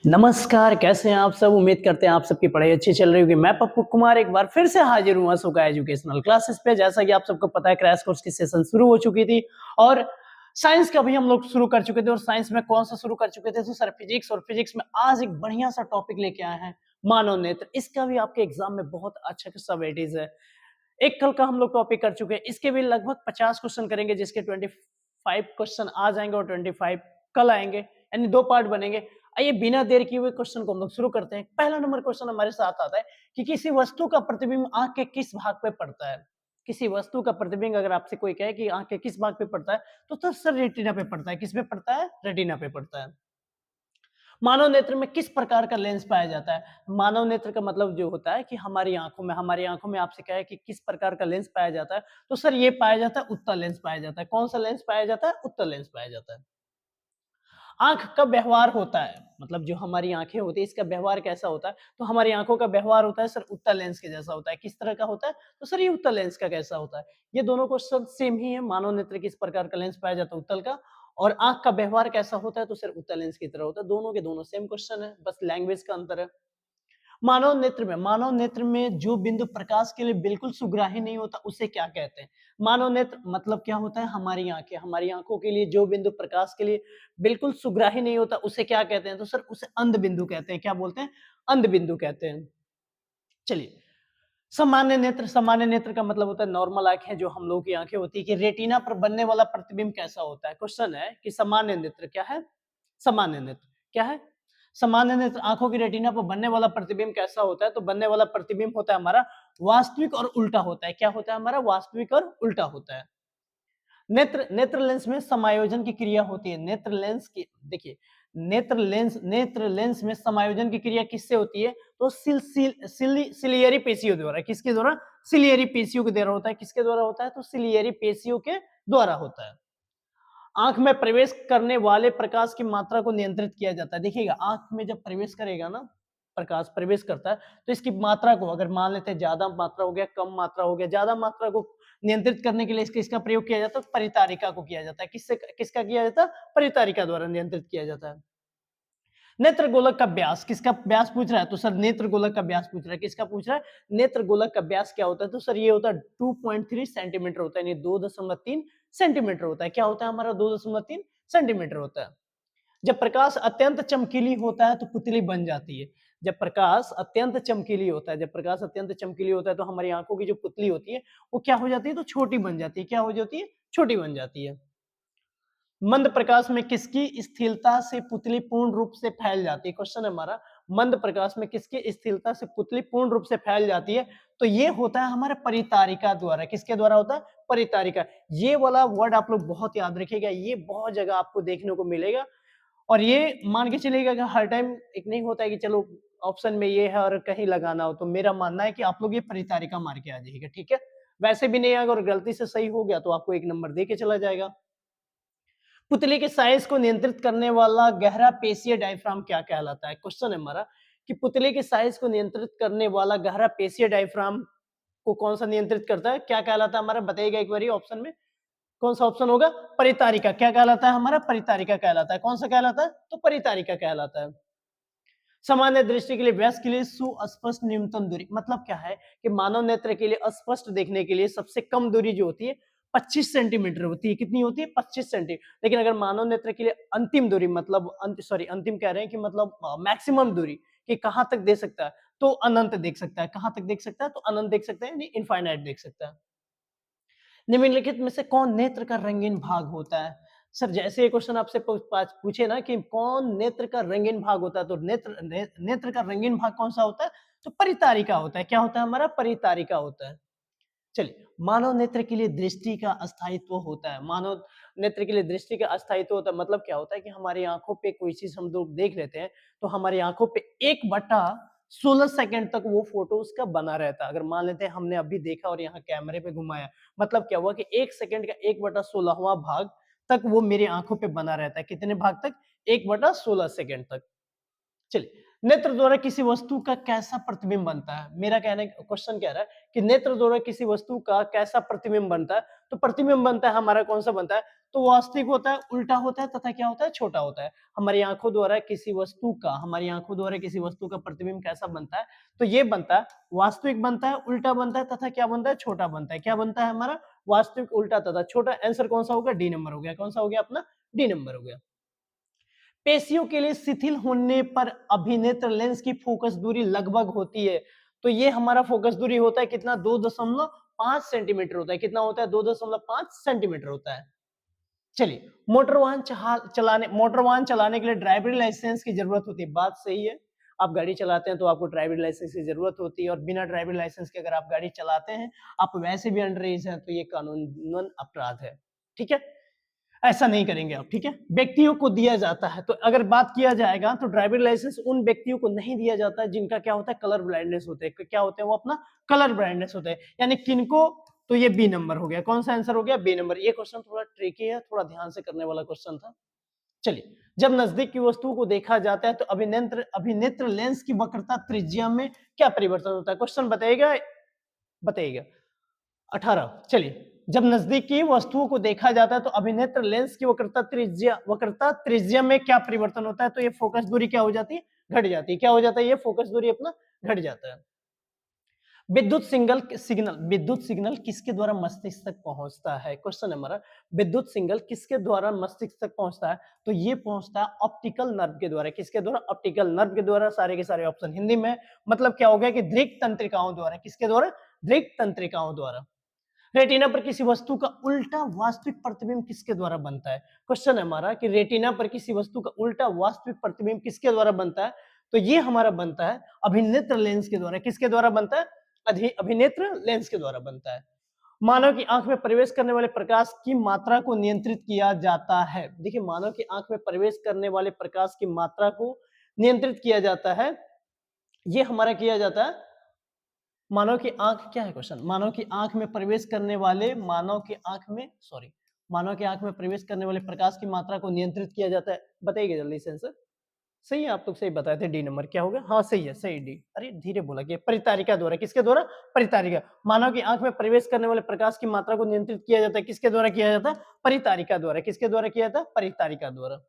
नमस्कार, कैसे हैं आप सब? उम्मीद करते हैं आप सबकी पढ़ाई अच्छी चल रही होगी। मैं पप्पू कुमार एक बार फिर से हाजिर हुआ सुका एजुकेशनल क्लासेस पे। जैसा कि आप सबको पता है क्रैश कोर्स की सेशन शुरू हो चुकी थी और साइंस का भी हम लोग शुरू कर चुके थे और साइंस में कौन-सा शुरू कर चुके थे? तो सर फिजिक्स और फिजिक्स में आज एक बढ़िया-सा टॉपिक लेके आए हैं, मानव नेत्र। इसका भी आपके एग्ज़ाम में बहुत अच्छा खासा वेटेज है। एक कल का हम लोग टॉपिक कर चुके हैं, इसके भी लगभग 50 क्वेश्चन करेंगे जिसके 25 क्वेश्चन आज आएँगे और 25 कल आएँगे, यानी 2 पार्ट बनेंगे। आइए बिना देर किए हुए क्वेश्चन को हम लोग शुरू करते हैं। पहला नंबर क्वेश्चन हमारे साथ आता है कि किसी वस्तु का प्रतिबिंब आँख के किस भाग पे पड़ता है? किसी वस्तु का प्रतिबिंब अगर आपसे कोई कहे कि आँख के किस भाग पे पड़ता है, तो सर रेटिना पे पड़ता है। किस पे पड़ता है? रेटिना पे पड़ता है। मानव नेत्र में किस प्रकार का लेंस पाया जाता है? मानव नेत्र का मतलब जो होता है कि हमारी आँखों में आपसे क्या है कि किस प्रकार का लेंस पाया जाता है? तो सर ये पाया जाता है उत्तल लेंस पाया जाता है। कौन-सा लेंस पाया जाता है? उत्तल लेंस पाया जाता है। आँख का व्यवहार होता है, मतलब जो हमारी आँखें होती हैं इसका व्यवहार कैसा होता है? तो हमारी आँखों का व्यवहार होता है सर उत्तल लेंस के जैसा होता है। किस तरह का होता है? तो सर ये उत्तल लेंस का कैसा होता है? ये दोनों क्वेश्चन सेम ही है। मानव नेत्र किस प्रकार का लेंस पाया जाता है? उत्तल का। और आँख का व्यवहार कैसा होता है? तो सर उत्तल लेंस की तरह होता है। दोनों के दोनों सेम क्वेश्चन है, बस लैंग्वेज का अंतर है। मानव नेत्र में जो बिंदु प्रकाश के लिए बिल्कुल सुग्राही नहीं होता उसे क्या कहते हैं? मानव नेत्र मतलब क्या होता है? हमारी आंखें, हमारी आंखों के लिए जो बिंदु प्रकाश के लिए बिल्कुल सुग्राही नहीं होता उसे क्या कहते हैं? तो सर उसे अंध बिंदु कहते हैं। क्या बोलते हैं? अंध बिंदु कहते हैं। चलिए, सामान्य नेत्र का मतलब होता है नॉर्मल आंखें, जो हम लोगों की आंखें होती है कि रेटिना पर बनने वाला प्रतिबिंब कैसा होता है? क्वेश्चन है कि सामान्य नेत्र क्या है? सामान्य नेत्र क्या है? सामान्य नेत्र आंखों की रेटिना पर बनने वाला प्रतिबिंब कैसा होता है? तो बनने वाला प्रतिबिंब होता है हमारा वास्तविक और उल्टा होता है। क्या होता है हमारा? वास्तविक और उल्टा होता है। नेत्र नेत्र लेंस में समायोजन की क्रिया होती है। नेत्र लेंस की देखिए, नेत्र लेंस में समायोजन की क्रिया किससे होती है? तो सिलियरी पेशियों द्वारा। किसके द्वारा? सिलियरी पेशियों के द्वारा होता है। किसके द्वारा होता है? तो सिलियरी पेशियों के द्वारा होता है। आंख में प्रवेश करने वाले प्रकाश की मात्रा को नियंत्रित किया जाता है। देखिएगा, आंख में जब प्रवेश करेगा ना, प्रकाश प्रवेश करता है, तो इसकी मात्रा को अगर मान लेते हैं ज्यादा मात्रा हो गया, कम मात्रा हो गया, ज्यादा मात्रा को नियंत्रित करने के लिए इसका प्रयोग किया जाता है, परितारिका को किया जाता है। किसका किया जाता है? परितारिका द्वारा नियंत्रित किया जाता है। नेत्र गोलक का व्यास, किसका व्यास पूछ रहा है? तो सर नेत्र गोलक का व्यास पूछ रहा है। किसका पूछ रहा है? नेत्र गोलक का व्यास क्या होता है? तो सर ये होता है 2.3 सेंटीमीटर होता है, यानी 2.3 सेंटीमीटर होता है। क्या होता है हमारा? 2.3 सेंटीमीटर होता है। जब प्रकाश अत्यंत चमकीली होता है तो पुतली बन जाती है। जब प्रकाश अत्यंत चमकीली होता है तो हमारी आंखों की जो पुतली होती है वो क्या हो जाती है? तो छोटी बन जाती है। क्या हो जाती है? छोटी बन जाती है। मंद प्रकाश में किसकी स्थिरता से पुतली पूर्ण रूप से फैल जाती है? क्वेश्चन है हमारा, मंद प्रकाश में किसकी स्थिरता से पुतली पूर्ण रूप से फैल जाती है? तो ये होता है हमारे परितारिका द्वारा। किसके द्वारा होता है? परितारिका। ये वाला वर्ड आप लोग बहुत याद रखिएगा, ये बहुत जगह आपको देखने को मिलेगा। और ये मान के चलिएगा कि हर टाइम एक नहीं होता है कि चलो ऑप्शन में ये है और कहीं लगाना हो, तो मेरा मानना है कि आप लोग ये परितारिका मार के आ जाइएगा, ठीक है? वैसे भी नहीं, अगर गलती से सही हो गया तो आपको 1 नंबर दे के चला जाएगा। पुतली के साइज को नियंत्रित करने वाला गहरा पेशीय डायफ्राम क्या कहलाता है? क्वेश्चन है हमारा कि पुतली के साइज को नियंत्रित करने वाला गहरा पेशीय डायफ्राम को कौन सा नियंत्रित करता है? क्या कहलाता है हमारा? बताइएगा एक बारी ऑप्शन में। कौन सा ऑप्शन होगा? परितारिका। क्या कहलाता है हमारा? परितारिका कहलाता है। कौन सा कहलाता है? तो परितारिका कहलाता है। सामान्य दृष्टि के लिए, व्यस्क के लिए सुस्पष्ट न्यूनतम दूरी मतलब क्या है कि मानव नेत्र के लिए स्पष्ट देखने के लिए सबसे कम दूरी जो होती है 25 सेंटीमीटर होती है। कितनी होती है? 25 सेंटीमीटर। लेकिन अगर मानव नेत्र के लिए अंतिम दूरी मतलब अंतिम कह रहे हैं कि मतलब मैक्सिमम दूरी कि कहां तक दे सकता है, तो अनंत देख सकता है। कहां तक देख सकता है? तो अनंत देख सकता है, यानी इनफाइनाइट देख सकता है। निम्नलिखित में से कौन नेत्र का रंगीन भाग होता है? सर जैसे ये क्वेश्चन आपसे पूछे ना कि कौन नेत्र का रंगीन भाग होता है, तो नेत्र का रंगीन भाग कौन सा होता है? तो परितारिका होता है। क्या होता है हमारा? परितारिका होता है। चलिए, मानव नेत्र के लिए दृष्टि का अस्थायित्व होता है। मानव नेत्र के लिए दृष्टि का अस्थायित्व होता है, मतलब क्या होता है कि हमारी आंखों पे कोई चीज हम लोग देख लेते हैं तो हमारी आंखों पे 1/16 सेकंड तक वो फोटो उसका बना रहता है। अगर मान लेते हैं हमने अभी देखा और यहाँ कैमरे पे घुमाया, मतलब क्या हुआ कि 1 सेकंड का 1/16वां भाग तक वो मेरी आंखों पे बना रहता है। कितने भाग तक? 1/16 सेकंड तक। चलिए, नेत्र द्वारा किसी वस्तु का कैसा प्रतिबिंब बनता है? मेरा कहने क्वेश्चन कह रहा है कि नेत्र द्वारा किसी वस्तु का कैसा प्रतिबिंब बनता है? तो प्रतिबिंब बनता है हमारा कौन-सा बनता है? तो वास्तविक होता है, उल्टा होता है तथा क्या होता है? छोटा होता है। हमारी आँखों द्वारा किसी वस्तु का प्रतिबिंब कैसा बनता है? तो ये बनता है, वास्तविक बनता है, उल्टा बनता है तथा क्या बनता है? छोटा बनता है। क्या बनता है हमारा? वास्तविक, उल्टा तथा छोटा। आंसर कौन-सा होगा? डी नंबर हो गया। कौन-सा हो गया अपना? डी नंबर हो गया। पेशियों के लिए शिथिल होने पर अभिनेत्र लेंस की फोकस दूरी लगभग होती है। तो ये हमारा फोकस दूरी होता है कितना? 2.5 सेंटीमीटर होता है। कितना होता है? 2.5 सेंटीमीटर होता है। चलिए, मोटर वाहन चलाने के लिए ड्राइविंग लाइसेंस की जरूरत होती है। बात सही है। आप गाड़ी चलाते हैं तो आपको ड्राइविंग लाइसेंस की जरूरत होती है और बिना ड्राइविंग लाइसेंस के अगर आप गाड़ी चलाते हैं, आप वैसे भी अंडर एज हैं तो ये कानूनन अपराध है। ठीक है? ऐसा नहीं करेंगे आप, ठीक है? व्यक्तियों को दिया जाता है, तो अगर बात किया जाएगा तो ड्राइविंग लाइसेंस उन व्यक्तियों को नहीं दिया जाता है जिनका क्या होता है? कलर ब्लाइंडनेस होते हैं। क्या होते हैं? वो अपना कलर ब्लाइंडनेस होते हैं। यानी किनको? तो ये बी नंबर हो गया। कौन सा आंसर हो गया? B number. ये क्वेश्चन थोड़ा ट्रिकी है, थोड़ा ध्यान से करने वाला क्वेश्चन था। चलिए, जब नजदीक की वस्तुओं को देखा जाता है तो अभिनेत्र लेंस की वक्रता त्रिज्या में क्या परिवर्तन होता है? क्वेश्चन बताइएगा, बताइएगा। 18। चलिए, जब नजदीक की वस्तुओं को देखा जाता है तो अभिनेत्र लेंस की वक्रता त्रिज्या में क्या परिवर्तन होता है? तो ये फोकस दूरी क्या हो जाती है? घट जाती है। क्या हो जाता है? ये फोकस दूरी अपना घट जाता है। विद्युत सिग्नल किसके द्वारा मस्तिष्क तक पहुंचता है? क्वेश्चन है हमारा, विद्युत सिग्नल किसके द्वारा मस्तिष्क तक पहुंचता है? तो ये पहुंचता है ऑप्टिकल नर्व के द्वारा। किसके द्वारा? ऑप्टिकल नर्व के द्वारा। सारे के सारे ऑप्शन हिंदी में, मतलब क्या हो गया कि दृक तंत्रिकाओं द्वारा। किसके द्वारा? दृक तंत्रिकाओं द्वारा। रेटिना पर किसी वस्तु का उल्टा वास्तविक प्रतिबिंब किसके द्वारा बनता है? क्वेश्चन है हमारा कि रेटिना पर किसी वस्तु का उल्टा वास्तविक प्रतिबिंब किसके द्वारा बनता है? तो ये हमारा बनता है अभिनेत्र लेंस के द्वारा। किसके द्वारा बनता है? अभिनेत्र लेंस के द्वारा बनता है। मानव की आंख में प्रवेश करने वाले प्रकाश की मात्रा को नियंत्रित किया जाता है। देखिए, मानव की आंख में प्रवेश करने वाले प्रकाश की मात्रा को नियंत्रित किया जाता है। ये हमारा किया जाता है, मानव की आंख क्या है क्वेश्चन? मानव की आंख में प्रवेश करने वाले मानव की आंख में प्रवेश करने वाले प्रकाश की मात्रा को नियंत्रित किया जाता है। बताइए जल्दी से आंसर। सही है, आप लोग सही बताए थे। डी नंबर क्या होगा? हाँ सही है, सही डी। अरे धीरे बोला कि परितारिका द्वारा। किसके द्वारा? परितारिका। मानव की आंख में प्रवेश करने वाले प्रकाश की मात्रा को नियंत्रित किया जाता है। किसके द्वारा किया जाता है? परितारिका द्वारा। किसके द्वारा किया जाता है? परितारिका द्वारा।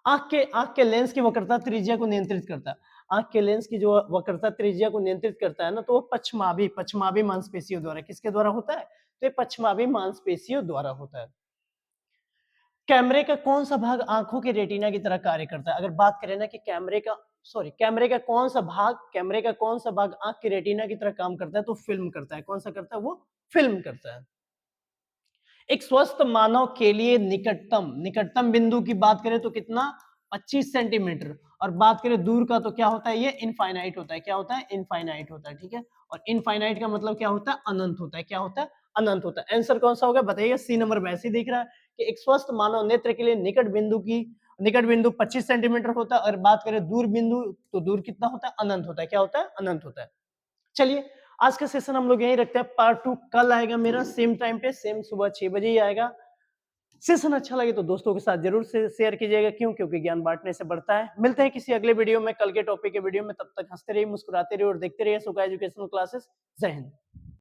आंख के लेंस की वक्रता त्रिज्या को नियंत्रित करता है। आंख के लेंस की जो वक्रता त्रिज्या को नियंत्रित करता है ना, तो वो पश्चमाभी मांसपेशियों द्वारा। किसके द्वारा होता है? तो ये पश्चमाभी मांसपेशियों द्वारा होता है। कैमरे का कौन सा भाग आंखों के रेटिना की तरह कार्य करता है? अगर बात करें ना कि कैमरे का कौन सा भाग आंख के रेटिना की तरह काम करता है? तो फिल्म करता है। कौन सा करता है? वो फिल्म करता है। एक स्वस्थ मानव के लिए निकटतम बिंदु की बात करें तो कितना? 25 सेंटीमीटर। और बात करें दूर का तो क्या होता है? ये इनफाइनाइट होता है। क्या होता है? इनफाइनाइट होता है। ठीक है, और इनफाइनाइट का मतलब क्या होता है? अनंत होता है। क्या होता है? अनंत होता है। आंसर कौन सा होगा? बताइए। सी नंबर वैसे ही दिख रहा है कि एक स्वस्थ मानव नेत्र के लिए निकट बिंदु 25 सेंटीमीटर होता है और बात करें दूर बिंदु तो दूर कितना होता है? अनंत होता है। क्या होता है? अनंत होता है। चलिए, आज का सेशन हम लोग यहीं रखते हैं। पार्ट 2 कल आएगा मेरा, सेम टाइम पे, सेम सुबह 6 बजे ही आएगा। सेशन अच्छा लगे तो दोस्तों के साथ जरूर से शेयर कीजिएगा। क्यों? क्योंकि ज्ञान बांटने से बढ़ता है। मिलते हैं किसी अगले वीडियो में, कल के टॉपिक के वीडियो में। तब तक हंसते रहिए, मुस्कुराते रहिए और देखते रहिए सुखा एजुकेशनल क्लासेस। जय हिंद।